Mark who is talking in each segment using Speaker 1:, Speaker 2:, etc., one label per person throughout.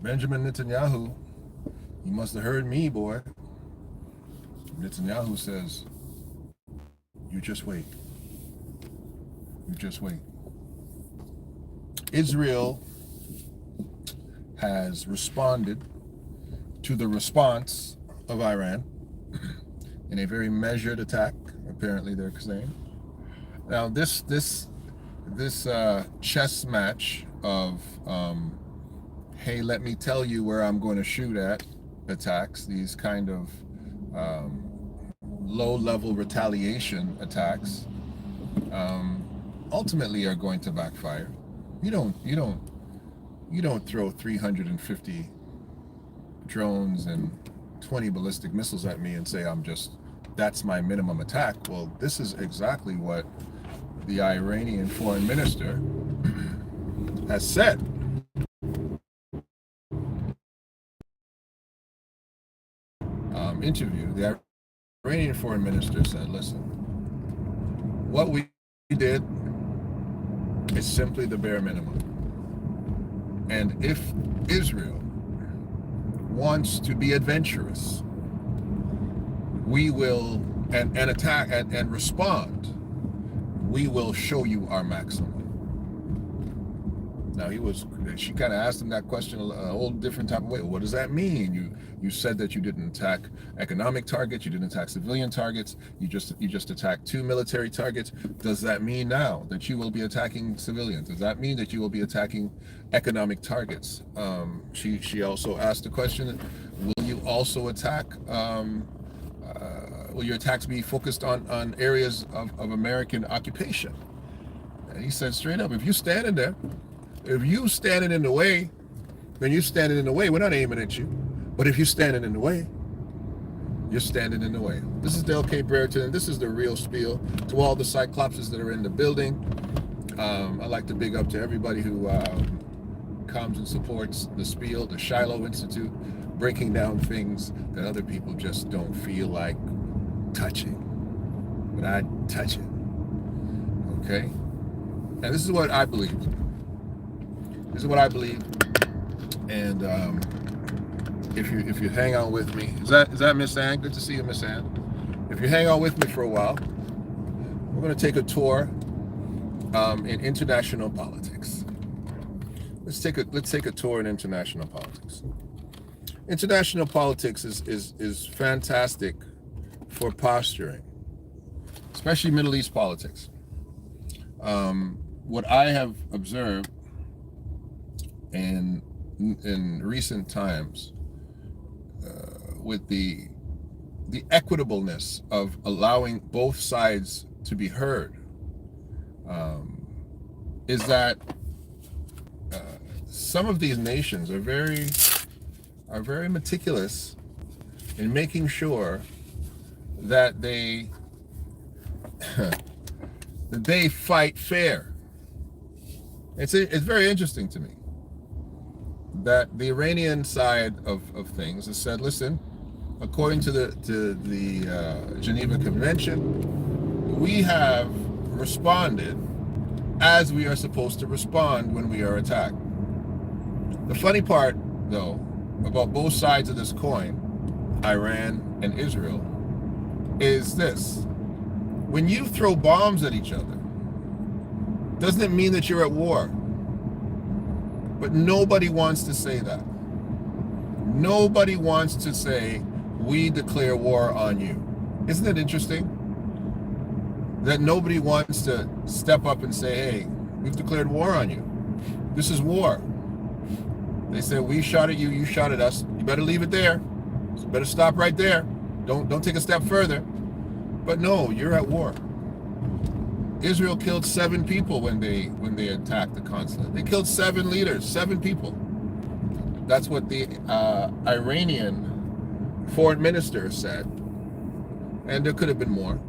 Speaker 1: Benjamin Netanyahu, you must have heard me, boy. Netanyahu says, you just wait. You just wait. Israel has responded to the response of Iran in a very measured attack, apparently they're saying. Now, this chess match of hey, let me tell you where I'm going to shoot at attacks, these kind of low-level retaliation attacks, ultimately are going to backfire. You don't throw 350 drones and 20 ballistic missiles at me and say that's my minimum attack. Well, this is exactly what the Iranian foreign minister has said. Interview, the Iranian foreign minister said, listen, what we did is simply the bare minimum. And if Israel wants to be adventurous, we will, and attack and respond, we will show you our maximum. Now she kind of asked him that question a whole different type of way. What does that mean? You said that you didn't attack economic targets, you didn't attack civilian targets, you just attacked 2 military targets. Does that mean now that you will be attacking civilians? Does that mean that you will be attacking economic targets? She also asked the question, will you also attack, will your attacks be focused on areas of American occupation? And he said straight up, if you standing there, if you standing in the way, then you're standing in the way. We're not aiming at you. But if you're standing in the way, you're standing in the way. This is Del K. Brereton. This is the real spiel to all the Cyclopses that are in the building. I'd like to big up to everybody who comes and supports the spiel, the Shiloh Institute, breaking down things that other people just don't feel like touching. But I touch it. Okay? And this is what I believe. This is what I believe, and if you hang on with me, is that Miss Ann? Good to see you, Miss Ann. If you hang on with me for a while, we're going to take a tour in international politics. Let's take a tour in international politics. International politics is fantastic for posturing, especially Middle East politics. What I have observed in recent times, with the equitableness of allowing both sides to be heard, is that some of these nations are very meticulous in making sure that they that they fight fair. It's very interesting to me that the Iranian side of things has said, listen, according to the Geneva Convention, we have responded as we are supposed to respond when we are attacked. The funny part, though, about both sides of this coin, Iran and Israel, is this. When you throw bombs at each other, doesn't it mean that you're at war? But nobody wants to say that. Nobody wants to say, we declare war on you. Isn't it interesting that nobody wants to step up and say, hey, we've declared war on you. This is war. They say, we shot at you, you shot at us. You better leave it there. You better stop right there. Don't take a step further. But no, you're at war. Israel killed 7 people when they attacked the consulate. They killed 7 leaders, 7 people. That's what the Iranian foreign minister said. And there could have been more.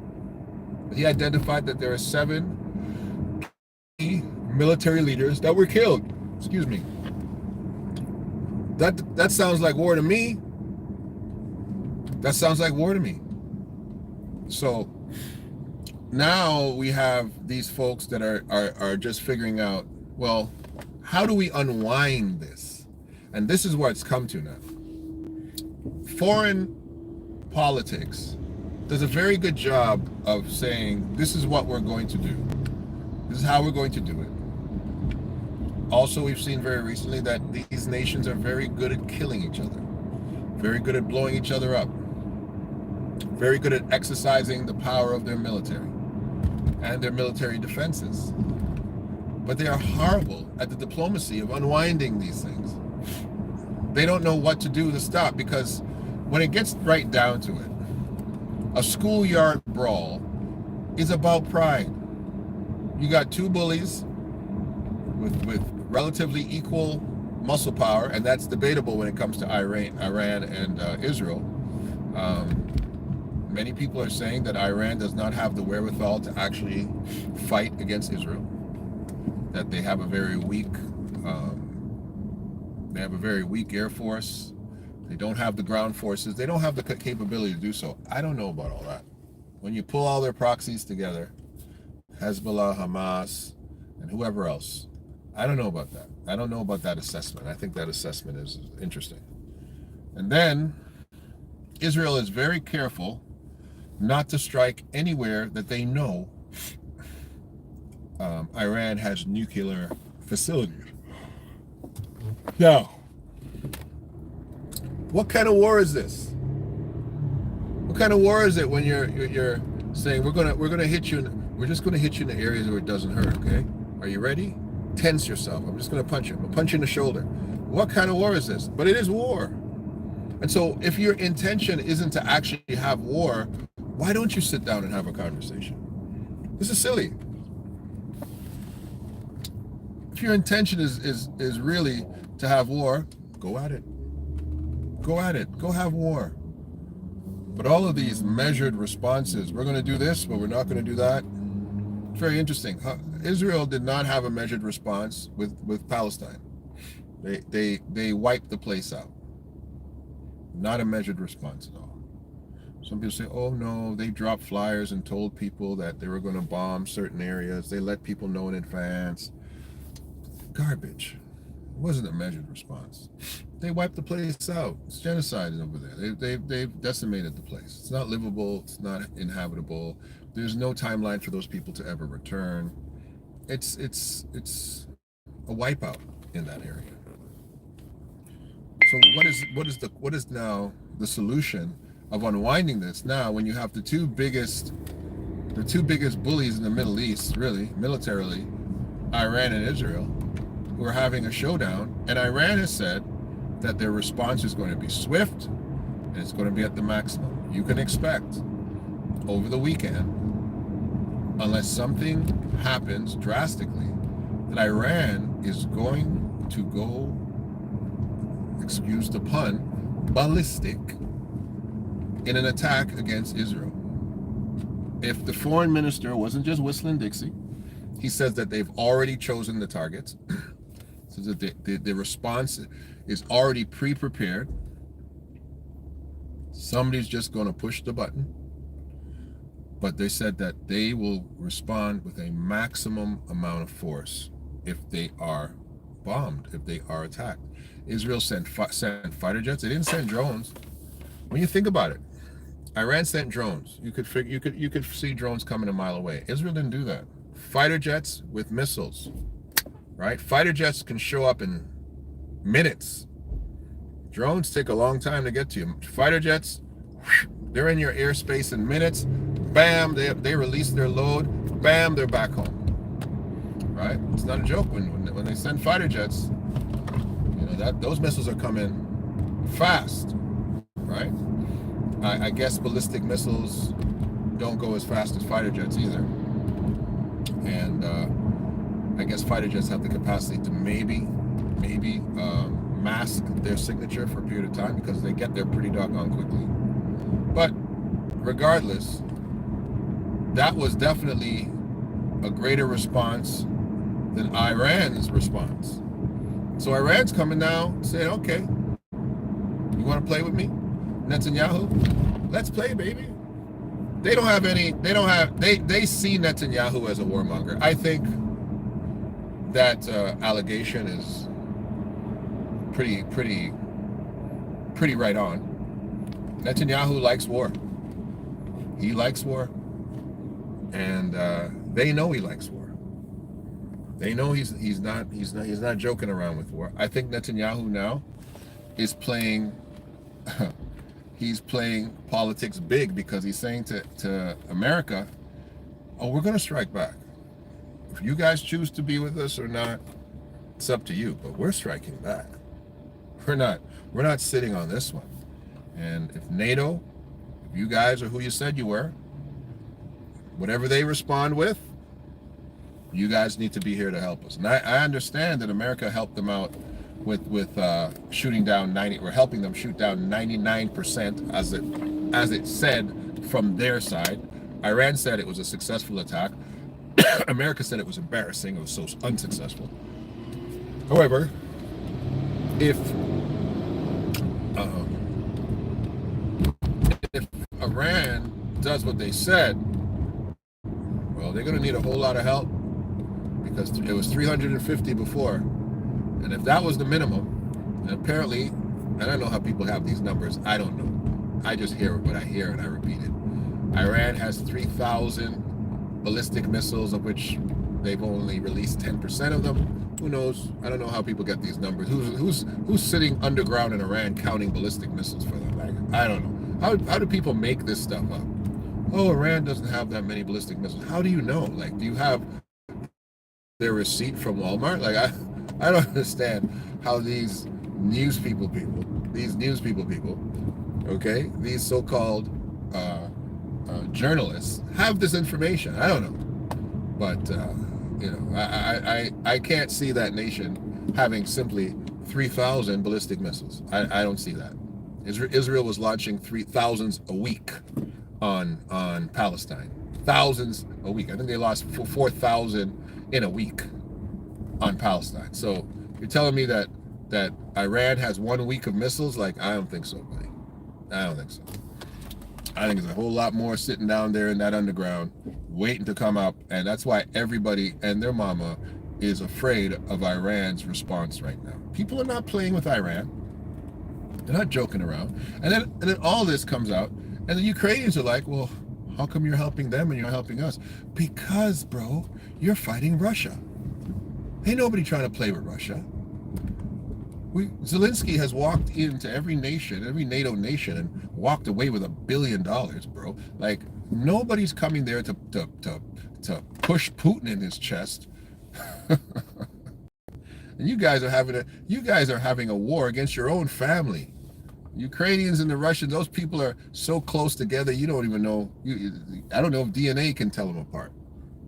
Speaker 1: He identified that there are 7 military leaders that were killed. Excuse me. That sounds like war to me. That sounds like war to me. So now we have these folks that are just figuring out, well, how do we unwind this? And this is where it's come to now. Foreign politics does a very good job of saying, this is what we're going to do. This is how we're going to do it. Also, we've seen very recently that these nations are very good at killing each other, very good at blowing each other up, very good at exercising the power of their military and their military defenses. But they are horrible at the diplomacy of unwinding these things. They don't know what to do to stop, because when it gets right down to it, a schoolyard brawl is about pride. You got two bullies with relatively equal muscle power, and that's debatable when it comes to Iran and Israel. Many people are saying that Iran does not have the wherewithal to actually fight against Israel. That they have a very weak, air force. They don't have the ground forces. They don't have the capability to do so. I don't know about all that. When you pull all their proxies together, Hezbollah, Hamas, and whoever else, I don't know about that. I don't know about that assessment. I think that assessment is interesting. And then Israel is very careful not to strike anywhere that they know Iran has nuclear facilities. Now, what kind of war is this? What kind of war is it when you're saying we're gonna hit you? We're just gonna hit you in the areas where it doesn't hurt. Okay? Are you ready? Tense yourself. I'm just gonna punch you. I'm gonna punch you in the shoulder. What kind of war is this? But it is war. And so, if your intention isn't to actually have war, why don't you sit down and have a conversation? This is silly. If your intention is really to have war, go at it. Go at it. Go have war. But all of these measured responses, we're going to do this, but we're not going to do that. It's very interesting. Israel did not have a measured response with Palestine. They wiped the place out. Not a measured response at all. Some people say, oh no, they dropped flyers and told people that they were going to bomb certain areas. They let people know in advance. Garbage. It wasn't a measured response. They wiped the place out. It's genocide over there. They've decimated the place. It's not livable. It's not inhabitable. There's no timeline for those people to ever return. It's a wipeout in that area. So what is now the solution of unwinding this now when you have the two biggest bullies in the Middle East, really, militarily, Iran and Israel, who are having a showdown, and Iran has said that their response is going to be swift and it's going to be at the maximum. You can expect over the weekend, unless something happens drastically, that Iran is going to go, excuse the pun, ballistic in an attack against Israel. If the foreign minister wasn't just whistling Dixie, he says that they've already chosen the targets. So that the response is already pre-prepared. Somebody's just going to push the button. But they said that they will respond with a maximum amount of force if they are bombed, if they are attacked. Israel sent fighter jets. They didn't send drones. When you think about it, Iran sent drones. You could see drones coming a mile away. Israel didn't do that. Fighter jets with missiles. Right? Fighter jets can show up in minutes. Drones take a long time to get to you. Fighter jets, they're in your airspace in minutes. Bam, they release their load. Bam, they're back home. Right? It's not a joke when they send fighter jets. You know that those missiles are coming fast. Right? I guess ballistic missiles don't go as fast as fighter jets either. And I guess fighter jets have the capacity to maybe mask their signature for a period of time because they get there pretty doggone quickly. But regardless, that was definitely a greater response than Iran's response. So Iran's coming now saying, okay, you want to play with me, Netanyahu? Let's play, baby. They see Netanyahu as a warmonger. I think that allegation is pretty right on. Netanyahu likes war. He likes war, and they know he likes war. They know he's not joking around with war. I think Netanyahu now is playing he's playing politics big because he's saying to America, oh, we're going to strike back. If you guys choose to be with us or not, it's up to you, but we're striking back. We're not sitting on this one. And if NATO, if you guys are who you said you were, whatever they respond with, you guys need to be here to help us. And I understand that America helped them out with shooting down 90, or helping them shoot down 99%, as it said from their side. Iran said it was a successful attack. America said it was embarrassing. It was so unsuccessful. However, if Iran does what they said, well, they're going to need a whole lot of help, because it was 350 before. And if that was the minimum, and apparently, I don't know how people have these numbers. I don't know. I just hear what I hear and I repeat it. Iran has 3,000 ballistic missiles, of which they've only released 10% of them. Who knows? I don't know how people get these numbers. Who's sitting underground in Iran counting ballistic missiles for them? Like, I don't know. How do people make this stuff up? Oh, Iran doesn't have that many ballistic missiles. How do you know? Like, do you have their receipt from Walmart? Like, I don't understand how these news people, okay, these so-called journalists have this information. I don't know, but I can't see that nation having simply 3,000 ballistic missiles. I don't see that. Israel was launching 3,000s a week on Palestine, thousands a week. I think they lost 4,000 in a week on Palestine. So you're telling me that Iran has 1 week of missiles? Like, I don't think so, buddy. I don't think so. I think there's a whole lot more sitting down there in that underground waiting to come up, and that's why everybody and their mama is afraid of Iran's response right now. People are not playing with Iran. They're not joking around. And then all this comes out, and the Ukrainians are like, well, how come you're helping them and you're helping us? Because, bro, you're fighting Russia. Ain't nobody trying to play with Russia. Zelensky has walked into every nation, every NATO nation, and walked away with $1 billion, bro. Like, nobody's coming there to push Putin in his chest. And you guys are having a war against your own family. Ukrainians and the Russians, those people are so close together, you don't even know. I don't know if DNA can tell them apart.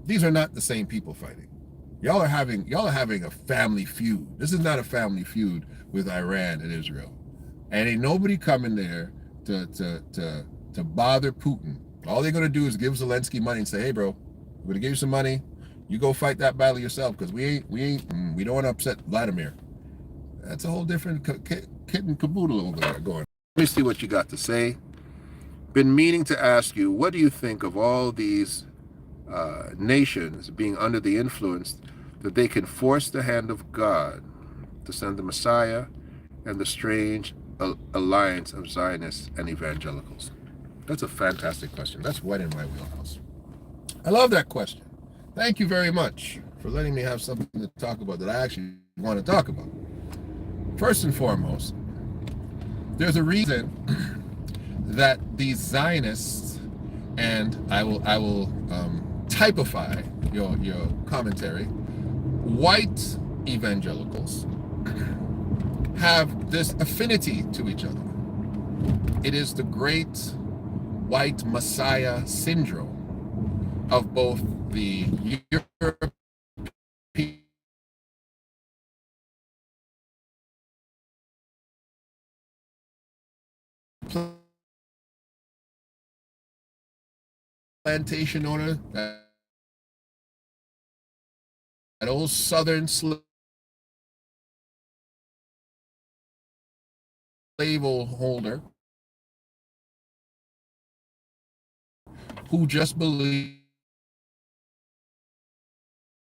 Speaker 1: These are not the same people fighting. Y'all are having a family feud. This is not a family feud with Iran and Israel. And ain't nobody coming there to bother Putin. All they're gonna do is give Zelensky money and say, hey, bro, we're gonna give you some money. You go fight that battle yourself, because we don't want to upset Vladimir. That's a whole different kit and caboodle over there going. Let me see what you got to say. Been meaning to ask you, what do you think of all these nations being under the influence that they can force the hand of God to send the Messiah, and the strange alliance of Zionists and evangelicals? That's a fantastic question. That's right in my wheelhouse. I love that question. Thank you very much for letting me have something to talk about that I actually want to talk about. First and foremost, there's a reason that these Zionists, and I will typify your commentary, white evangelicals have this affinity to each other. It is the great white Messiah syndrome of both the European plantation owner, that old southern slave holder, who just believed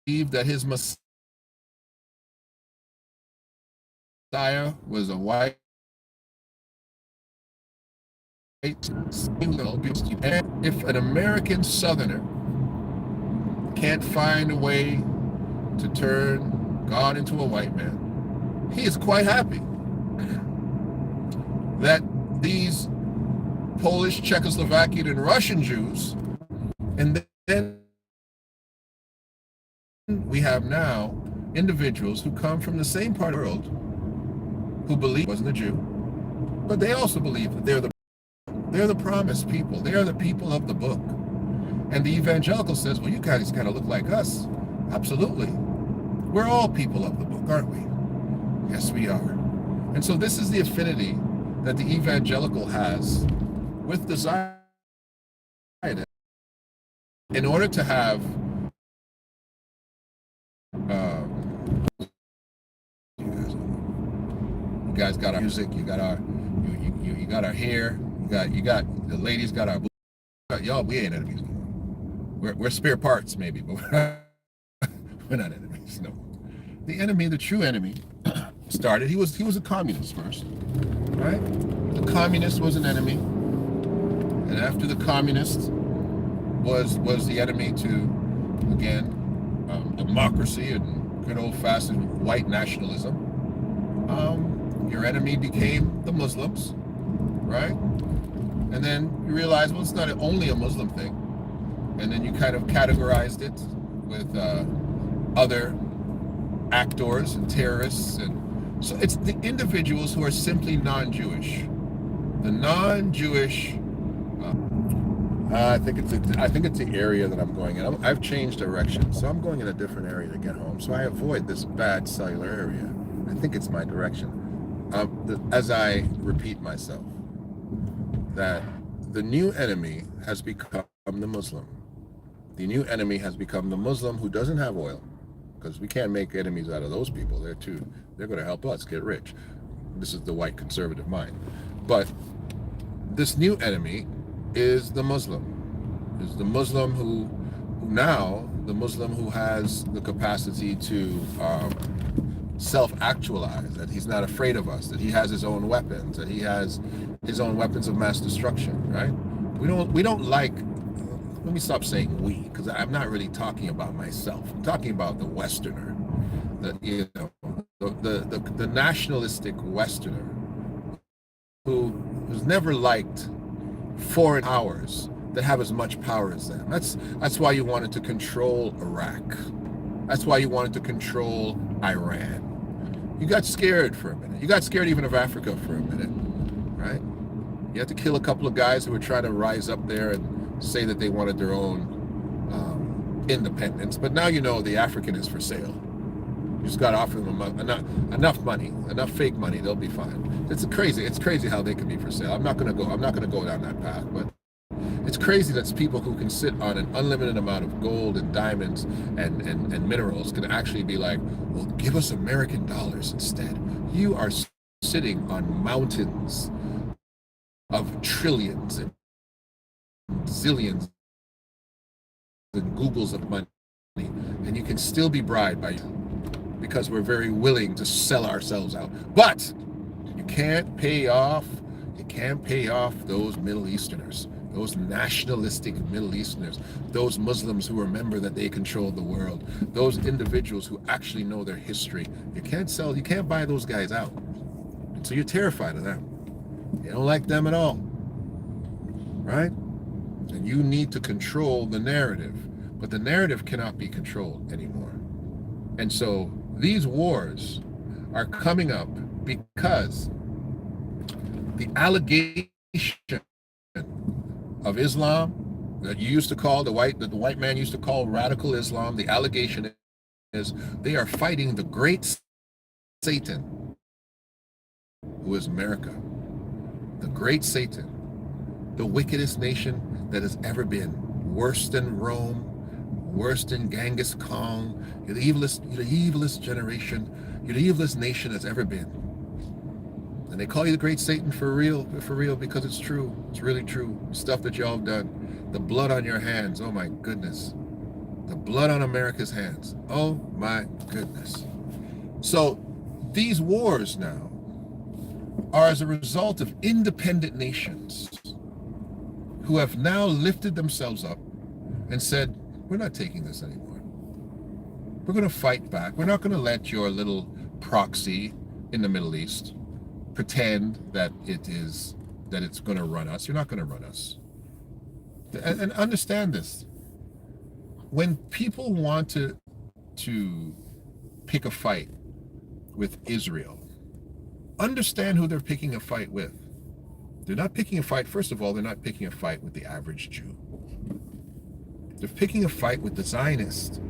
Speaker 1: that his Messiah Messiah was a white, and if an American Southerner can't find a way to turn God into a white man, he is quite happy that these Polish, Czechoslovakian, and Russian Jews, and then we have now individuals who come from the same part of the world who believe he wasn't a Jew, but they also believe that they're the promised people. They are the people of the book. And the evangelical says, well, you guys kind of look like us. Absolutely. We're all people of the book, aren't we? Yes, we are. And so this is the affinity that the evangelical has with the Zionists. In order to have you guys got our music, you got our you got our hair, you got the ladies got our y'all, we ain't enemies anymore. We're spare parts maybe, but we're not enemies. No. The enemy, the true enemy, started. He was a communist first, right? The communist was an enemy, and after the communist was the enemy to, again, democracy and good old-fashioned white nationalism. Your enemy became the Muslims, right? And then you realize, well, it's not only a Muslim thing. And then you kind of categorized it with other actors and terrorists. And so it's the individuals who are simply non-Jewish. The non-Jewish, I think it's the area that I'm going in. I've changed direction, so I'm going in a different area to get home. So I avoid this bad cellular area. I think it's my direction. As I repeat myself, that the new enemy has become the Muslim. The new enemy has become the Muslim who doesn't have oil, because we can't make enemies out of those people. They're going to help us get rich. This is the white conservative mind. But this new enemy is the Muslim. Is the Muslim who has the capacity to self-actualize, that he's not afraid of us, that he has his own weapons, that he has his own weapons of mass destruction, right? We don't like, let me stop saying we, because I'm not really talking about myself. I'm talking about the Westerner, the nationalistic Westerner who's never liked foreign powers that have as much power as them. That's why you wanted to control Iraq. That's why you wanted to control Iran. You got scared for a minute. You got scared even of Africa for a minute, right? You had to kill a couple of guys who were trying to rise up there and say that they wanted their own independence. But now you know the African is for sale. You just got to offer them enough money, enough fake money, they'll be fine. It's crazy how they can be for sale. I'm not gonna go down that path, but it's crazy that people who can sit on an unlimited amount of gold and diamonds and minerals can actually be like, well, give us American dollars instead. You are sitting on mountains of trillions and zillions and Googles of money, and you can still be bribed by because we're very willing to sell ourselves out. But you can't pay off those Middle Easterners, those nationalistic Middle Easterners, those Muslims who remember that they controlled the world, those individuals who actually know their history. You can't buy those guys out. And so you're terrified of them. You don't like them at all, right? And you need to control the narrative, but the narrative cannot be controlled anymore. And so these wars are coming up because the allegation of Islam that you used to call the white man used to call radical Islam, the allegation is they are fighting the great Satan, who is America. The great Satan, the wickedest nation that has ever been, worse than Rome, worse than Genghis Khan. You're the evilest generation, you're the evilest nation that's ever been. And they call you the great Satan for real, because it's true. It's really true. Stuff that y'all have done. The blood on your hands, oh my goodness. The blood on America's hands, oh my goodness. So these wars now are as a result of independent nations who have now lifted themselves up and said, we're not taking this anymore. We're going to fight back. We're not going to let your little proxy in the Middle East pretend that it's going to run us. You're not going to run us. And understand this. When people want to pick a fight with Israel, understand who they're picking a fight with. They're not picking a fight, first of all, they're not picking a fight with the average Jew. They're picking a fight with the Zionist.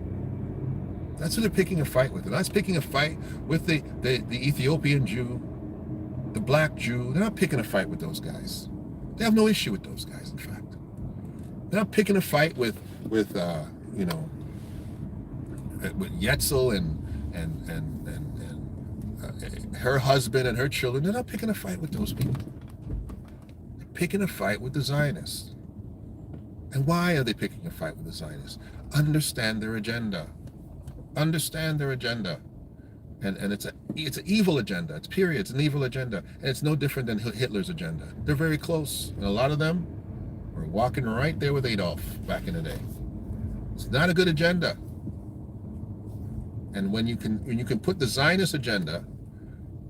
Speaker 1: That's who they're picking a fight with. They're not picking a fight with the Ethiopian Jew, the black Jew. They're not picking a fight with those guys. They have no issue with those guys, in fact. They're not picking a fight with Yetzel and her husband and her children. They're not picking a fight with those people. They're picking a fight with the Zionists. And why are they picking a fight with the Zionists? Understand their agenda. Understand their agenda. And it's an evil agenda. It's period. It's an evil agenda. And it's no different than Hitler's agenda. They're very close. And a lot of them were walking right there with Adolf back in the day. It's not a good agenda. And when you can put the Zionist agenda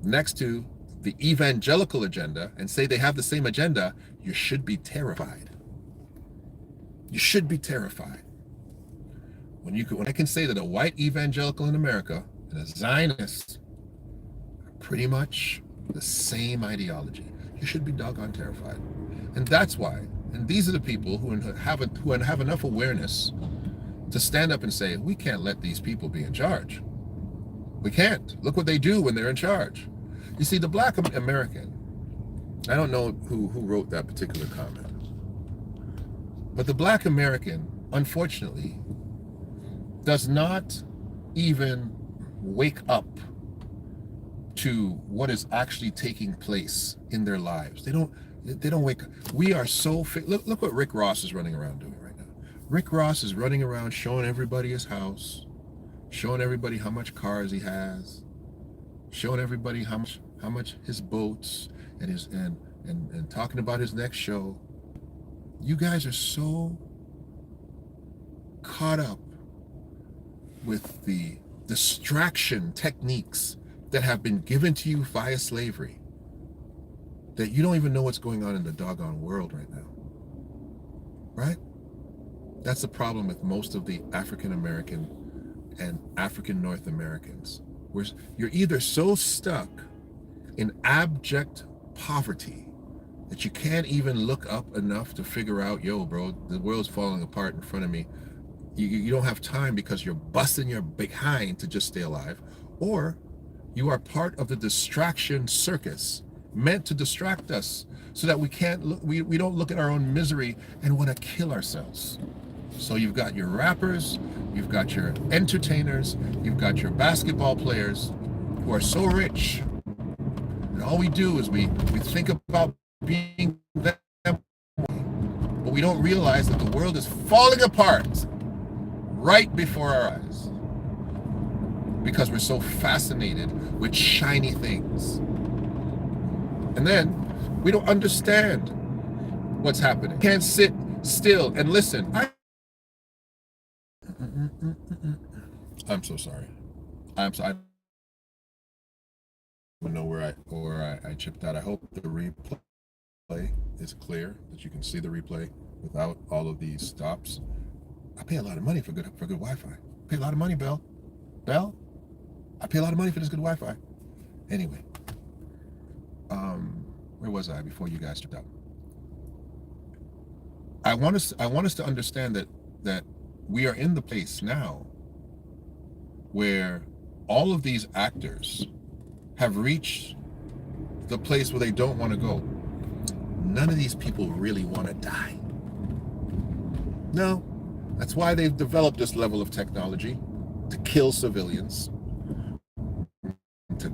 Speaker 1: next to the evangelical agenda and say they have the same agenda, you should be terrified. You should be terrified. When I can say that a white evangelical in America and a Zionist are pretty much the same ideology, you should be doggone terrified. And that's why. And these are the people who have enough awareness to stand up and say, we can't let these people be in charge. We can't. Look what they do when they're in charge. You see, the black American, I don't know who wrote that particular comment, but the black American, unfortunately, does not even wake up to what is actually taking place in their lives. They don't wake up. We are so look what Rick Ross is running around doing right now. Rick Ross is running around showing everybody his house, showing everybody how much cars he has, showing everybody how much his boats and talking about his next show. You guys are so caught up with the distraction techniques that have been given to you via slavery that you don't even know what's going on in the doggone world right now. Right? That's the problem with most of the African American and African North Americans. Where you're either so stuck in abject poverty that you can't even look up enough to figure out, yo, bro, the world's falling apart in front of me. You don't have time because you're busting your behind to just stay alive. Or you are part of the distraction circus meant to distract us so that we can't look, we don't look at our own misery and want to kill ourselves. So you've got your rappers, you've got your entertainers, you've got your basketball players who are so rich. And all we do is we think about being them, but we don't realize that the world is falling apart right before our eyes because we're so fascinated with shiny things. And then we don't understand what's happening. Can't sit still and listen. I'm so sorry. I'm sorry. I don't know where I chipped out. I hope the replay is clear, that you can see the replay without all of these stops. I pay a lot of money for good Wi-Fi. I pay a lot of money, Bell. I pay a lot of money for this good Wi-Fi. Anyway, where was I before you guys chipped out? I want us to understand that we are in the place now where all of these actors have reached the place where they don't want to go. None of these people really want to die. No. That's why they've developed this level of technology to kill civilians, to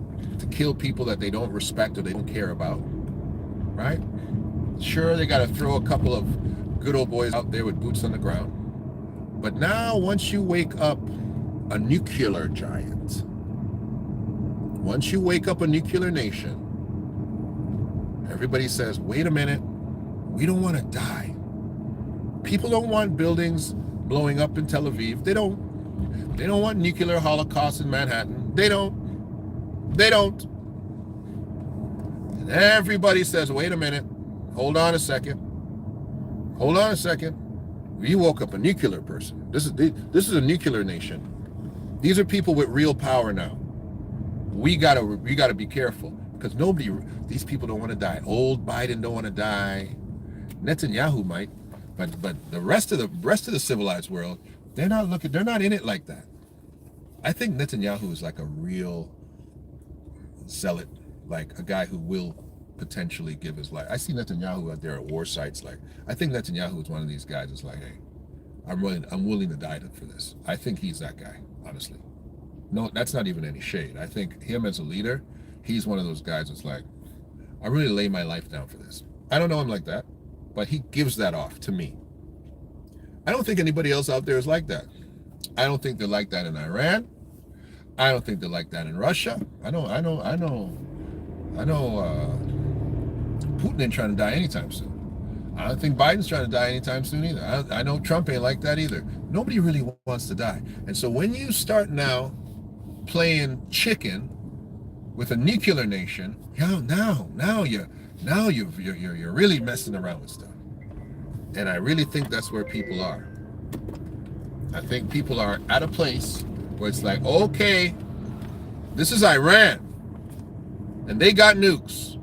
Speaker 1: kill people that they don't respect or they don't care about, right? Sure, they got to throw a couple of good old boys out there with boots on the ground. But now, once you wake up a nuclear giant, once you wake up a nuclear nation, Everybody says, wait a minute, we don't want to die. People don't want buildings blowing up in Tel Aviv. They don't want nuclear holocaust in Manhattan. They don't. And everybody says, wait a minute, hold on a second. We woke up a nuclear person. This is a nuclear nation. These are people with real power now. We gotta be careful because these people don't want to die. Old Biden don't want to die. Netanyahu might, but the rest of the civilized world, they're not in it like that. I think Netanyahu is like a real zealot, like a guy who will potentially give his life. I see Netanyahu out there at war sites. Like, I think Netanyahu is one of these guys that's like, hey, I'm willing to die for this. I think he's that guy, honestly. No, that's not even any shade. I think him as a leader, he's one of those guys that's like, I really lay my life down for this. I don't know him like that, but he gives that off to me. I don't think anybody else out there is like that. I don't think they're like that in Iran. I don't think they're like that in Russia. I know Putin ain't trying to die anytime soon. I don't think Biden's trying to die anytime soon either. I know Trump ain't like that either. Nobody really wants to die. And so when you start now playing chicken with a nuclear nation, now you're really messing around with stuff. And I really think that's where people are. I think people are at a place where it's like, okay, this is Iran, and they got nukes,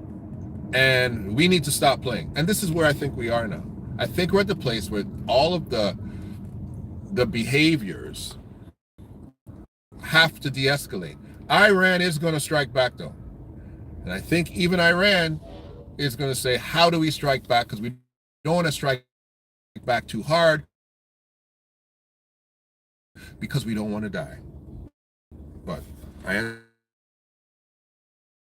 Speaker 1: and we need to stop playing. And this is where I think we are now. I think we're at the place where all of the behaviors have to de-escalate. Iran is going to strike back, though. And I think even Iran is going to say, how do we strike back? Because we don't want to strike back too hard because we don't want to die. But I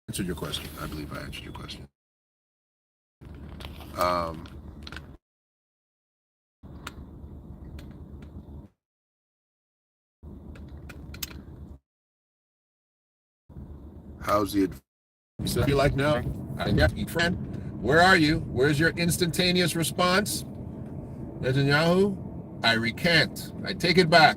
Speaker 1: answered your question. I believe I answered your question. How's the advice? So you like now? Friend, where are you? Where's your instantaneous response? Netanyahu, I recant. I take it back.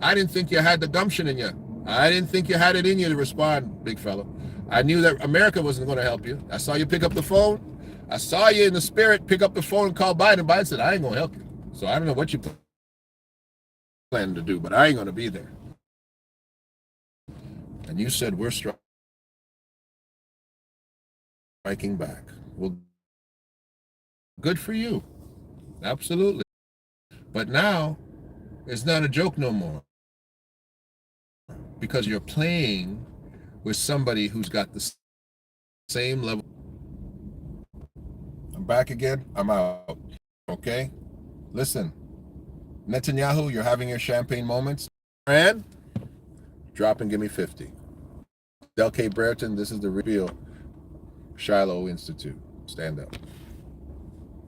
Speaker 1: I didn't think you had the gumption in you. I didn't think you had it in you to respond, big fella. I knew that America wasn't going to help you. I saw you pick up the phone. I saw you in the spirit pick up the phone and call Biden. Biden said, I ain't going to help you. So I don't know what you plan to do, but I ain't going to be there. And you said, we're striking back. Well, good for you. Absolutely. But now, it's not a joke no more. Because you're playing with somebody who's got the same level. I'm back again. I'm out. Okay? Listen. Netanyahu, you're having your champagne moments. And drop and give me 50. Del K. Brereton, this is the real Shiloh Institute. Stand up.